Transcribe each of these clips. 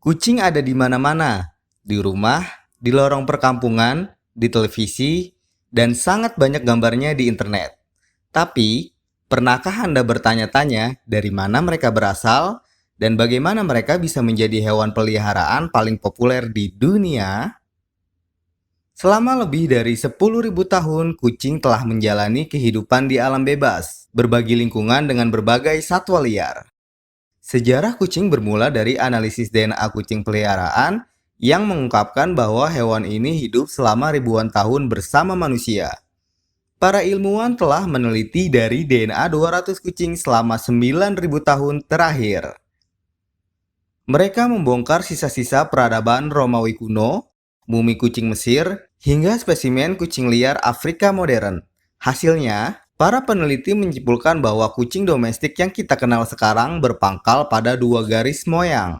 Kucing ada di mana-mana, di rumah, di lorong perkampungan, di televisi, dan sangat banyak gambarnya di internet. Tapi, pernahkah Anda bertanya-tanya dari mana mereka berasal dan bagaimana mereka bisa menjadi hewan peliharaan paling populer di dunia? Selama lebih dari 10.000 tahun, kucing telah menjalani kehidupan di alam bebas, berbagi lingkungan dengan berbagai satwa liar. Sejarah kucing bermula dari analisis DNA kucing peliharaan yang mengungkapkan bahwa hewan ini hidup selama ribuan tahun bersama manusia. Para ilmuwan telah meneliti dari DNA 200 kucing selama 9.000 tahun terakhir. Mereka membongkar sisa-sisa peradaban Romawi kuno, mumi kucing Mesir, hingga spesimen kucing liar Afrika modern. Hasilnya, para peneliti menyimpulkan bahwa kucing domestik yang kita kenal sekarang berpangkal pada dua garis moyang.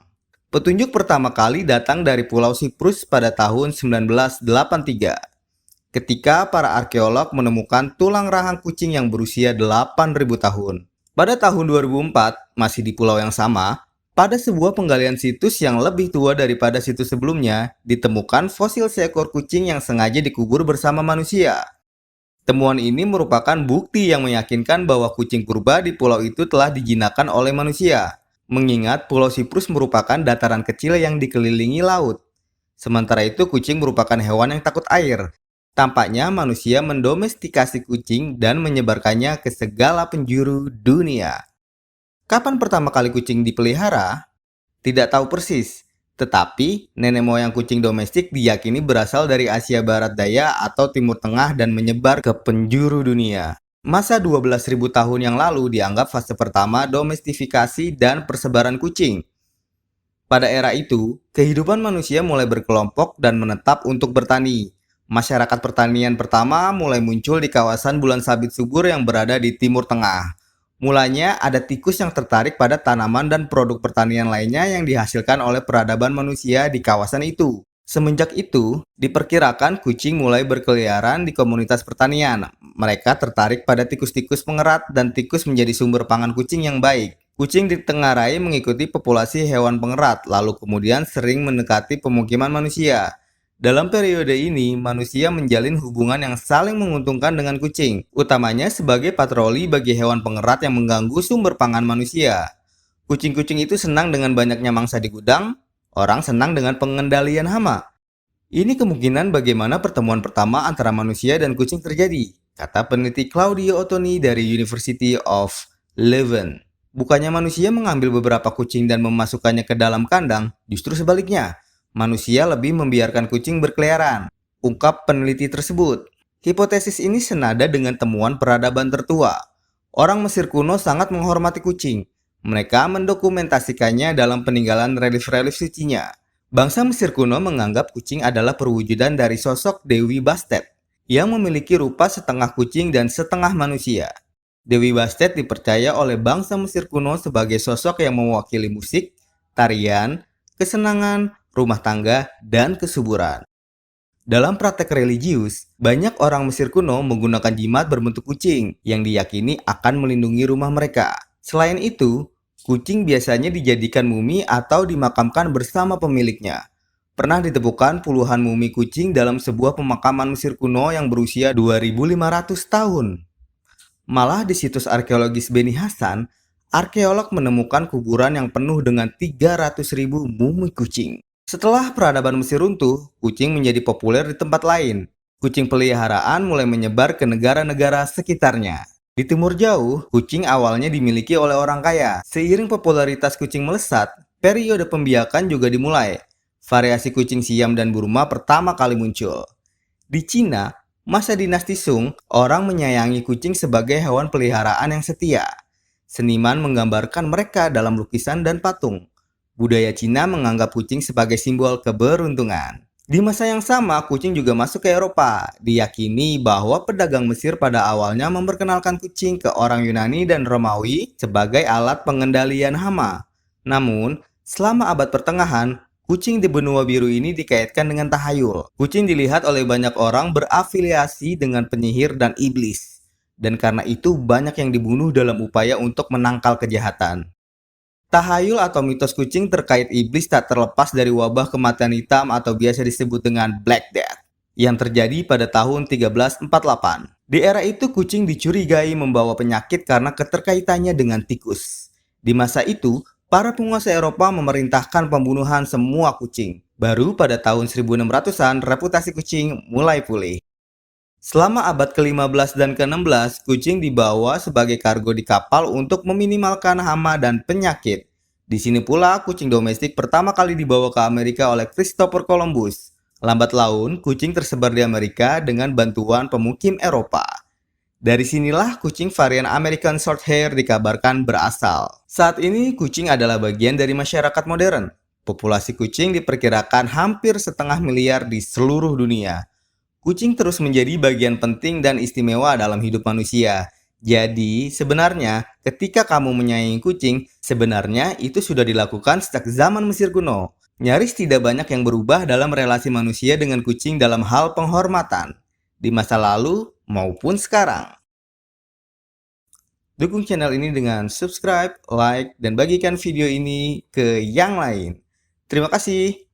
Petunjuk pertama kali datang dari Pulau Siprus pada tahun 1983, ketika para arkeolog menemukan tulang rahang kucing yang berusia 8.000 tahun. Pada tahun 2004, masih di pulau yang sama, pada sebuah penggalian situs yang lebih tua daripada situs sebelumnya, ditemukan fosil seekor kucing yang sengaja dikubur bersama manusia. Temuan ini merupakan bukti yang meyakinkan bahwa kucing purba di pulau itu telah dijinakkan oleh manusia, mengingat Pulau Siprus merupakan dataran kecil yang dikelilingi laut. Sementara itu, kucing merupakan hewan yang takut air. Tampaknya manusia mendomestikasi kucing dan menyebarkannya ke segala penjuru dunia. Kapan pertama kali kucing dipelihara? Tidak tahu persis, tetapi nenek moyang kucing domestik diyakini berasal dari Asia Barat Daya atau Timur Tengah dan menyebar ke penjuru dunia. Masa 12.000 tahun yang lalu dianggap fase pertama domestifikasi dan persebaran kucing. Pada era itu, kehidupan manusia mulai berkelompok dan menetap untuk bertani. Masyarakat pertanian pertama mulai muncul di kawasan bulan sabit subur yang berada di Timur Tengah. Mulanya ada tikus yang tertarik pada tanaman dan produk pertanian lainnya yang dihasilkan oleh peradaban manusia di kawasan itu. Semenjak itu, diperkirakan kucing mulai berkeliaran di komunitas pertanian. Mereka tertarik pada tikus-tikus pengerat dan tikus menjadi sumber pangan kucing yang baik. Kucing ditengarai mengikuti populasi hewan pengerat, lalu kemudian sering mendekati pemukiman manusia. Dalam periode ini, manusia menjalin hubungan yang saling menguntungkan dengan kucing, utamanya sebagai patroli bagi hewan pengerat yang mengganggu sumber pangan manusia. Kucing-kucing itu senang dengan banyaknya mangsa di gudang, orang senang dengan pengendalian hama. Ini kemungkinan bagaimana pertemuan pertama antara manusia dan kucing terjadi, kata peneliti Claudio Ottoni dari University of Leuven. Bukannya manusia mengambil beberapa kucing dan memasukkannya ke dalam kandang, justru sebaliknya. Manusia lebih membiarkan kucing berkeliaran, ungkap peneliti tersebut. Hipotesis ini senada dengan temuan peradaban tertua. Orang Mesir kuno sangat menghormati kucing. Mereka mendokumentasikannya dalam peninggalan relief-relief sucinya. Bangsa Mesir kuno menganggap kucing adalah perwujudan dari sosok Dewi Bastet, yang memiliki rupa setengah kucing dan setengah manusia. Dewi Bastet dipercaya oleh bangsa Mesir kuno sebagai sosok yang mewakili musik, tarian, kesenangan, rumah tangga, dan kesuburan. Dalam praktek religius, banyak orang Mesir kuno menggunakan jimat berbentuk kucing yang diyakini akan melindungi rumah mereka. Selain itu, kucing biasanya dijadikan mumi atau dimakamkan bersama pemiliknya. Pernah ditemukan puluhan mumi kucing dalam sebuah pemakaman Mesir kuno yang berusia 2.500 tahun. Malah di situs arkeologis Beni Hasan, arkeolog menemukan kuburan yang penuh dengan 300.000 mumi kucing. Setelah peradaban Mesir runtuh, kucing menjadi populer di tempat lain. Kucing peliharaan mulai menyebar ke negara-negara sekitarnya. Di Timur Jauh, kucing awalnya dimiliki oleh orang kaya. Seiring popularitas kucing melesat, periode pembiakan juga dimulai. Variasi kucing Siam dan Burma pertama kali muncul. Di Cina, masa dinasti Sung, orang menyayangi kucing sebagai hewan peliharaan yang setia. Seniman menggambarkan mereka dalam lukisan dan patung. Budaya Cina menganggap kucing sebagai simbol keberuntungan. Di masa yang sama, kucing juga masuk ke Eropa. Diyakini bahwa pedagang Mesir pada awalnya memperkenalkan kucing ke orang Yunani dan Romawi sebagai alat pengendalian hama. Namun, selama abad pertengahan, kucing di benua biru ini dikaitkan dengan tahayul. Kucing dilihat oleh banyak orang berafiliasi dengan penyihir dan iblis. Dan karena itu banyak yang dibunuh dalam upaya untuk menangkal kejahatan. Tahayul atau mitos kucing terkait iblis tak terlepas dari wabah kematian hitam atau biasa disebut dengan Black Death yang terjadi pada tahun 1348. Di era itu kucing dicurigai membawa penyakit karena keterkaitannya dengan tikus. Di masa itu, para penguasa Eropa memerintahkan pembunuhan semua kucing. Baru pada tahun 1600-an, reputasi kucing mulai pulih. Selama abad ke-15 dan ke-16, kucing dibawa sebagai kargo di kapal untuk meminimalkan hama dan penyakit. Di sini pula kucing domestik pertama kali dibawa ke Amerika oleh Christopher Columbus. Lambat laun, kucing tersebar di Amerika dengan bantuan pemukim Eropa. Dari sinilah kucing varian American Shorthair dikabarkan berasal. Saat ini, kucing adalah bagian dari masyarakat modern. Populasi kucing diperkirakan hampir 1,5 miliar di seluruh dunia. Kucing terus menjadi bagian penting dan istimewa dalam hidup manusia. Jadi, sebenarnya ketika kamu menyayangi kucing, sebenarnya itu sudah dilakukan sejak zaman Mesir kuno. Nyaris tidak banyak yang berubah dalam relasi manusia dengan kucing dalam hal penghormatan, di masa lalu maupun sekarang. Dukung channel ini dengan subscribe, like, dan bagikan video ini ke yang lain. Terima kasih.